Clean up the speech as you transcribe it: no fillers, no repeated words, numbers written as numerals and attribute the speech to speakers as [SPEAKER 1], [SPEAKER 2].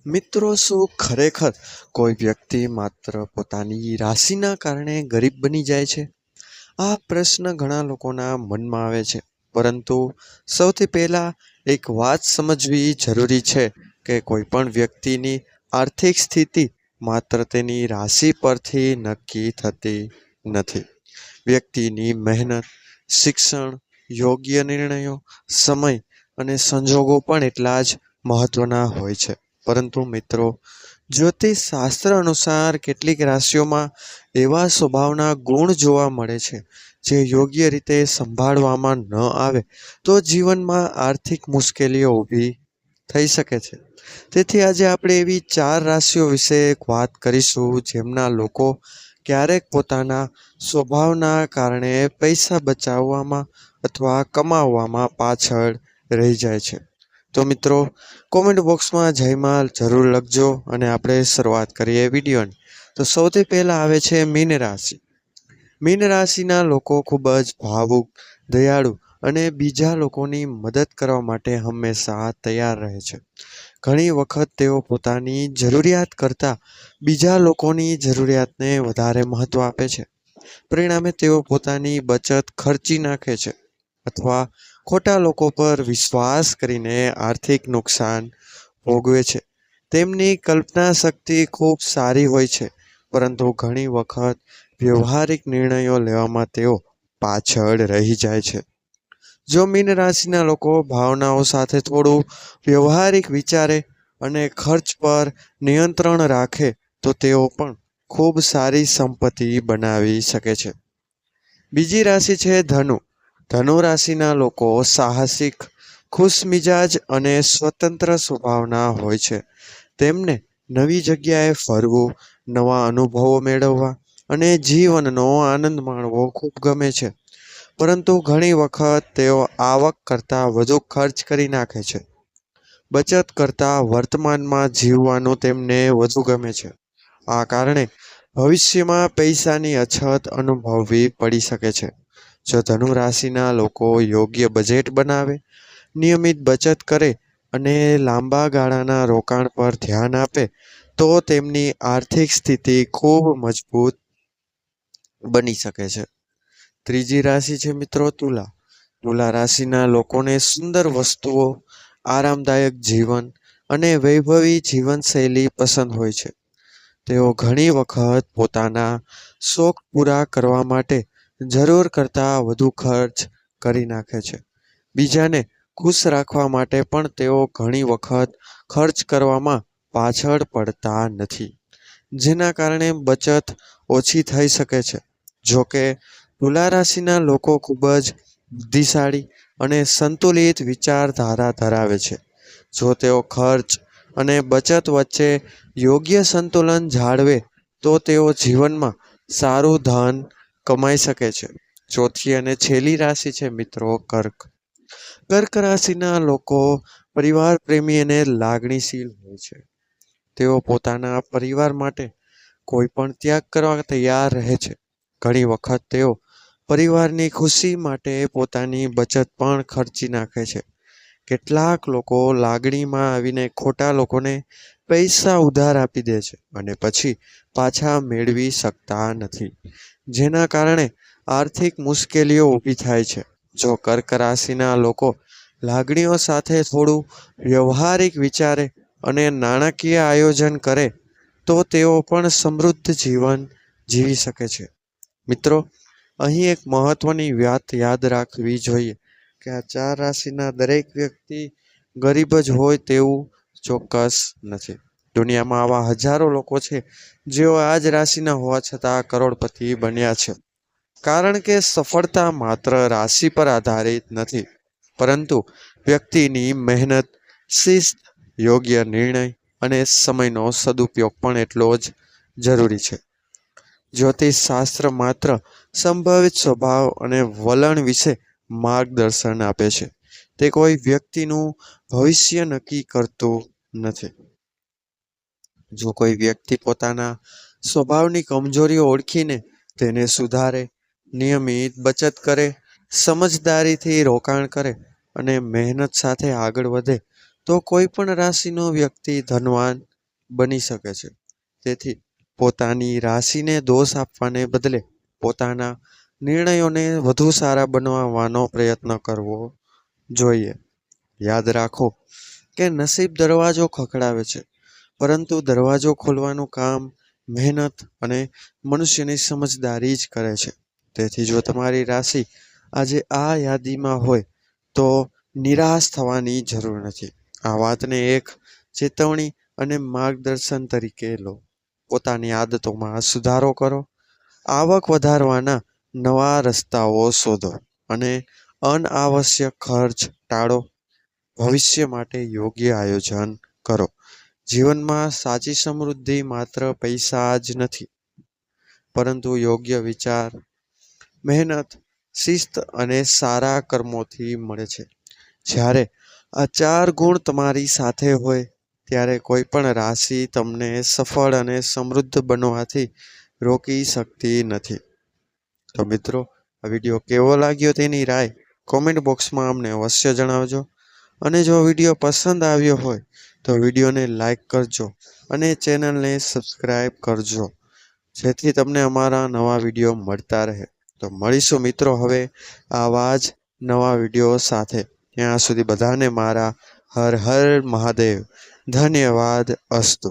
[SPEAKER 1] મિત્રો, શું ખરેખર કોઈ વ્યક્તિ માત્ર પોતાની રાશિના કારણે ગરીબ બની જાય છે? આ પ્રશ્ન ઘણા લોકોના મનમાં આવે છે. પરંતુ સૌથી પહેલા એક વાત સમજવી જરૂરી છે કે કોઈ પણ વ્યક્તિની આર્થિક સ્થિતિ માત્ર તેની રાશિ પરથી નક્કી થતી નથી. વ્યક્તિની મહેનત, શિક્ષણ, યોગ્ય નિર્ણયો, સમય અને સંજોગો પણ એટલા જ મહત્વના હોય છે. પરંતુ મિત્રો, જ્યોતિષ શાસ્ત્ર અનુસાર કેટલીક રાશિઓમાં એવા સ્વભાવના ગુણ જોવા મળે છે જે યોગ્ય રીતે સંભાળવામાં ન આવે તો જીવનમાં આર્થિક મુશ્કેલીઓ ઊભી થઈ શકે છે. તેથી આજે આપણે એવી 4 રાશિઓ વિશે વાત કરીશું જેમના લોકો ક્યારેક પોતાના સ્વભાવના કારણે પૈસા બચાવવામાં અથવા કમાવવામાં પાછળ રહી જાય છે. તો મિત્રો, કોમેન્ટ બોક્સમાં જય માં જરૂર લખજો અને આપણે શરૂઆત કરીએ વિડીયોની. તો સૌથી પહેલા આવે છે મીન રાશિ. મીન રાશિના લોકો ખૂબ જ ભાવુક, દયાળુ અને બીજા લોકોની મદદ કરવા માટે હંમેશા તૈયાર રહે છે. ઘણી વખત તેઓ પોતાની જરૂરિયાત કરતાં બીજા લોકોની જરૂરિયાતને વધારે મહત્વ આપે છે. પરિણામે તેઓ પોતાની બચત ખર્ચી નાખે છે અથવા ખોટા લોકો પર વિશ્વાસ કરીને આર્થિક નુકસાન ભોગવે છે. તેમની કલ્પના શક્તિ ખૂબ સારી હોય છે, પરંતુ ઘણી વખત વ્યવહારિક નિર્ણયો લેવામાં તેઓ પાછળ રહી જાય છે. જો મીન રાશિના લોકો ભાવનાઓ સાથે થોડું વ્યવહારિક વિચારે અને ખર્ચ પર નિયંત્રણ રાખે તો તેઓ પણ ખૂબ સારી સંપત્તિ બનાવી શકે છે. બીજી રાશિ છે ધનુ. ધનુ રાશિના લોકો સાહસિક, ખુશમિજાજ અને સ્વતંત્ર સ્વભાવના હોય છે. તેમને નવી જગ્યાએ ફરવું, નવા અનુભવો મેળવવા અને જીવનનો આનંદ માણવો ખૂબ ગમે છે. પરંતુ ઘણી વખત તેઓ આવક કરતાં વધુ ખર્ચ કરી નાખે છે. બચત કરતાં વર્તમાનમાં જીવવાનું તેમને વધુ ગમે છે. આ કારણે ભવિષ્યમાં પૈસાની અછત અનુભવવી પડી શકે છે. જો ધનુ રાશિના લોકો યોગ્ય બજેટ બનાવે, નિયમિત બચત કરે અને લાંબા ગાળાના રોકાણ પર ધ્યાન આપે તો તેમની આર્થિક સ્થિતિ ખૂબ મજબૂત બની શકે છે. ત્રીજી રાશિ છે મિત્રો તુલા. તુલા રાશિના લોકોને સુંદર વસ્તુઓ, આરામદાયક જીવન અને વૈભવી જીવનશૈલી પસંદ હોય છે. તેઓ ઘણી વખત પોતાના શોખ પૂરા કરવા માટે જરૂર કરતાં વધુ ખર્ચ કરી નાખે છે. બીજાને ખુશ રાખવા માટે પણ તેઓ ઘણી વખત ખર્ચ કરવામાં પાછળ પડતા નથી, જેના કારણે બચત ઓછી થઈ શકે છે. જો કે તુલા રાશિના લોકો ખૂબ જ બુદ્ધિશાળી અને સંતુલિત વિચારધારા ધરાવે છે. જો તેઓ ખર્ચ અને બચત વચ્ચે યોગ્ય સંતુલન જાળવે તો તેઓ જીવનમાં સારું ધન કમાઈ શકે છે. ચોથી અને છેલ્લી રાશિ છે મિત્રો કર્ક. કર્ક રાશિના લોકો પરિવાર પ્રેમી અને લાગણીશીલ હોય છે. તેઓ પોતાના પરિવાર માટે કોઈ પણ ત્યાગ કરવા તૈયાર રહે છે. ઘણી વખત તેઓ પરિવારની ખુશી માટે પોતાની બચત પણ ખર્ચી નાખે છે. કેટલાક લોકો લાગણીમાં આવીને ખોટા લોકોને પૈસા ઉધાર આપી દે છે અને પછી પાછા મેળવી શકતા નથી, જેના કારણે આર્થિક મુશ્કેલીઓ ઊભી થાય છે. જો કર્ક રાશિના લોકો લાગણીઓ સાથે થોડું વ્યવહારિક વિચારે અને નાણાકીય આયોજન કરે તો તેઓ પણ સમૃદ્ધ જીવન જીવી શકે છે. મિત્રો, અહીં એક મહત્વની વાત યાદ રાખવી જોઈએ કે આ 4 રાશિના દરેક વ્યક્તિ ગરીબ જ હોય તેવું ચોક્કસ નથી. દુનિયામાં આવા હજારો લોકો છે જેઓ આ જ રાશિના હોવા છતાં કરોડપતિ બન્યા છે. કારણ કે સફળતા માત્ર રાશિ પર આધારિત નથી, પરંતુ વ્યક્તિની મહેનત, શિસ્ત, યોગ્ય નિર્ણય અને સમયનો સદુપયોગ પણ એટલો જ જરૂરી છે. જ્યોતિષ શાસ્ત્ર માત્ર સંભવિત સ્વભાવ અને વલણ વિશે માર્ગદર્શન આપે છે. તે કોઈ વ્યક્તિનું ભવિષ્ય નક્કી કરતું નથી. જો કોઈ વ્યક્તિ પોતાના સ્વભાવની કમજોરીઓ ઓળખીને તેને સુધારે, નિયમિત બચત કરે, સમજદારીથી રોકાણ કરે અને મહેનત સાથે આગળ વધે તો કોઈ પણ રાશિનો વ્યક્તિ ધનવાન બની શકે છે. તેથી પોતાની રાશિને દોષ આપવાને બદલે પોતાના નિર્ણયોને વધુ સારા બનાવવાનો પ્રયત્ન કરવો જોઈએ. યાદ રાખો કે નસીબ દરવાજો ખખડાવે છે, પરંતુ દરવાજો ખોલવાનું કામ મહેનત અને મનુષ્યની સમજદારી જ કરે છે. તેથી જો તમારી રાશિ આજે આ યાદીમાં હોય તો નિરાશ થવાની જરૂર નથી. આ વાતને એક ચેતવણી અને માર્ગદર્શન તરીકે લો. પોતાની આદતોમાં સુધારો કરો, આવક વધારવાના નવા રસ્તાઓ શોધો અને અનાવશ્યક ખર્ચ ટાળો. ભવિષ્ય માટે યોગ્ય આયોજન કરો. જીવનમાં સાચી સમૃદ્ધિ માત્ર પૈસા જ નથી, પરંતુ યોગ્ય વિચાર, મહેનત, શિસ્ત અને સારા કર્મોથી મળે છે. જ્યારે આ 4 ગુણ તમારી સાથે હોય ત્યારે કોઈ પણ રાશિ તમને સફળ અને સમૃદ્ધ બનવાથી રોકી શકતી નથી. તો મિત્રો, આ વિડીયો કેવો લાગ્યો તેની રાય કોમેન્ટ બોક્સમાં અમને અવશ્ય જણાવજો. અને જો વિડીયો પસંદ આવ્યો હોય તો વિડીયોને લાઈક કરજો અને ચેનલને સબસ્ક્રાઈબ કરજો, જેથી તમને અમારા નવા વિડીયો મળતા રહે. તો મળીશું મિત્રો હવે આવા જ નવા વિડીયો સાથે. ત્યાં સુધી બધાને મારા હર હર મહાદેવ. ધન્યવાદ. અસ્તુ.